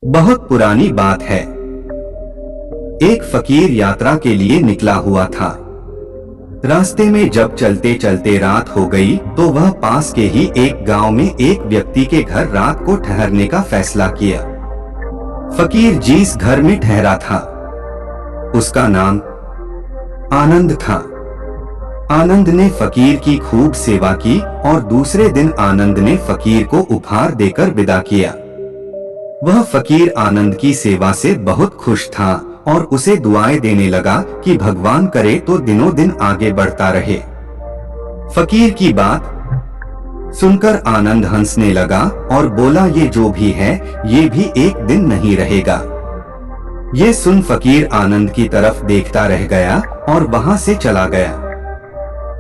बहुत पुरानी बात है। एक फकीर यात्रा के लिए निकला हुआ था। रास्ते में जब चलते चलते रात हो गई तो वह पास के ही एक गांव में एक व्यक्ति के घर रात को ठहरने का फैसला किया। फकीर जिस घर में ठहरा था उसका नाम आनंद था। आनंद ने फकीर की खूब सेवा की और दूसरे दिन आनंद ने फकीर को उपहार देकर विदा किया। वह फकीर आनंद की सेवा से बहुत खुश था और उसे दुआएं देने लगा कि भगवान करे तो दिनों दिन आगे बढ़ता रहे। फकीर की बात सुनकर आनंद हंसने लगा और बोला, ये जो भी है ये भी एक दिन नहीं रहेगा। ये सुन फकीर आनंद की तरफ देखता रह गया और वहां से चला गया।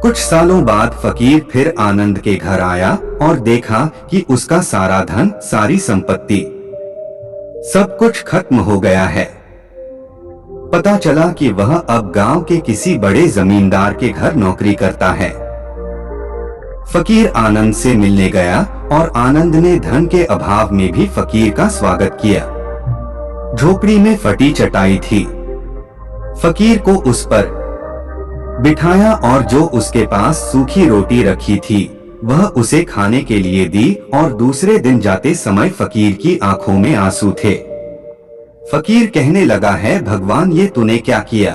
कुछ सालों बाद फकीर फिर आनंद के घर आया और देखा कि उसका सारा धन, सारी संपत्ति, सब कुछ खत्म हो गया है। पता चला कि वह अब गांव के किसी बड़े जमींदार के घर नौकरी करता है। फकीर आनंद से मिलने गया और आनंद ने धन के अभाव में भी फकीर का स्वागत किया। झोपड़ी में फटी चटाई थी। फकीर को उस पर बिठाया और जो उसके पास सूखी रोटी रखी थी वह उसे खाने के लिए दी और दूसरे दिन जाते समय फकीर की आंखों में आंसू थे। फकीर कहने लगा, है भगवान, ये तूने क्या किया?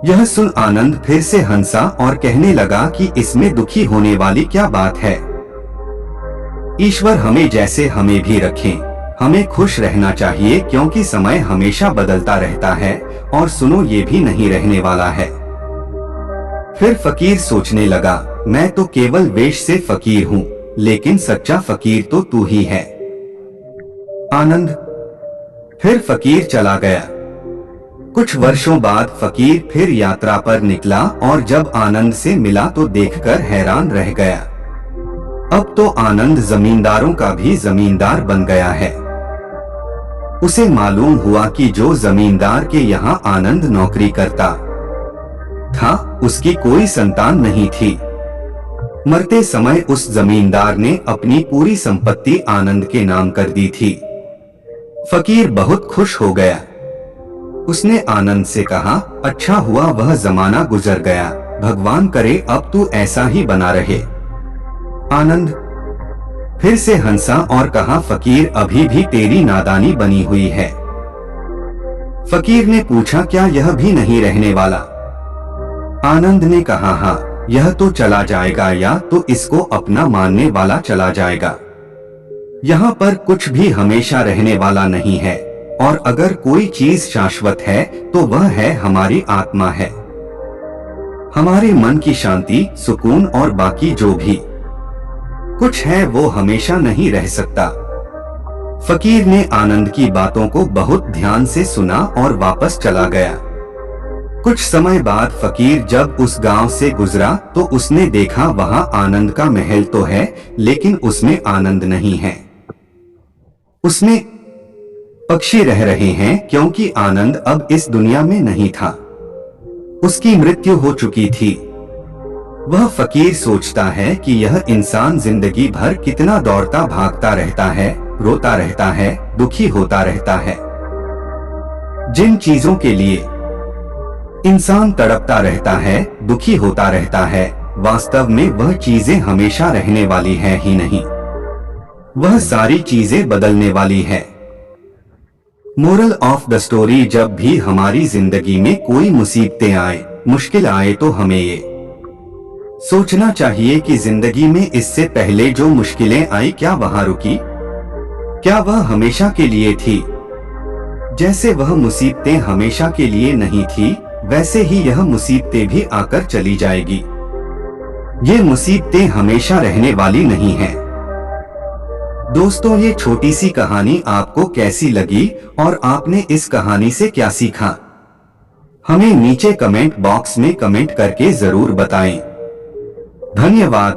यह सुन आनंद फिर से हंसा और कहने लगा कि इसमें दुखी होने वाली क्या बात है। ईश्वर हमें जैसे हमें भी रखें। हमें खुश रहना चाहिए क्योंकि समय हमेशा बदलता रहता है और सुनो, ये भी नहीं रहने वाला है। फिर फकीर सोचने लगा, मैं तो केवल वेश से फकीर हूँ, लेकिन सच्चा फकीर तो तू ही है आनंद। फिर फकीर चला गया। कुछ वर्षों बाद फकीर फिर यात्रा पर निकला और जब आनंद से मिला तो देखकर हैरान रह गया। अब तो आनंद जमींदारों का भी जमींदार बन गया है। उसे मालूम हुआ कि जो जमींदार के यहाँ आनंद नौकरी करता था उसकी कोई संतान नहीं थी। मरते समय उस जमींदार ने अपनी पूरी संपत्ति आनंद के नाम कर दी थी। फकीर बहुत खुश हो गया। उसने आनंद से कहा, अच्छा हुआ वह जमाना गुजर गया, भगवान करे अब तू ऐसा ही बना रहे। आनंद फिर से हंसा और कहा, फकीर अभी भी तेरी नादानी बनी हुई है। फकीर ने पूछा, क्या यह भी नहीं रहने वाला? आनंद ने कहा, हाँ, यह तो चला जाएगा या तो इसको अपना मानने वाला चला जाएगा। यहाँ पर कुछ भी हमेशा रहने वाला नहीं है और अगर कोई चीज शाश्वत है तो वह है हमारी आत्मा है। हमारे मन की शांति, सुकून और बाकी जो भी कुछ है वो हमेशा नहीं रह सकता। फकीर ने आनंद की बातों को बहुत ध्यान से सुना और वापस चला गया। कुछ समय बाद फकीर जब उस गांव से गुजरा तो उसने देखा वहां आनंद का महल तो है लेकिन उसमें आनंद नहीं है। उसमें पक्षी रह रहे हैं क्योंकि आनंद अब इस दुनिया में नहीं था। उसकी मृत्यु हो चुकी थी। वह फकीर सोचता है कि यह इंसान जिंदगी भर कितना दौड़ता भागता रहता है, रोता रहता है, दुखी होता रहता है। जिन चीजों के लिए इंसान तड़पता रहता है, दुखी होता रहता है, वास्तव में वह चीजें हमेशा रहने वाली है ही नहीं। वह सारी चीजें बदलने वाली है। मोरल ऑफ द स्टोरी, जब भी हमारी जिंदगी में कोई मुसीबतें आए, मुश्किल आए तो हमें ये सोचना चाहिए कि जिंदगी में इससे पहले जो मुश्किलें आई क्या वहां रुकी? क्या वह हमेशा के लिए थी? जैसे वह मुसीबतें हमेशा के लिए नहीं थी वैसे ही यह मुसीबतें भी आकर चली जाएगी। ये मुसीबतें हमेशा रहने वाली नहीं हैं। दोस्तों, ये छोटी सी कहानी आपको कैसी लगी और आपने इस कहानी से क्या सीखा? हमें नीचे कमेंट बॉक्स में कमेंट करके जरूर बताएं। धन्यवाद।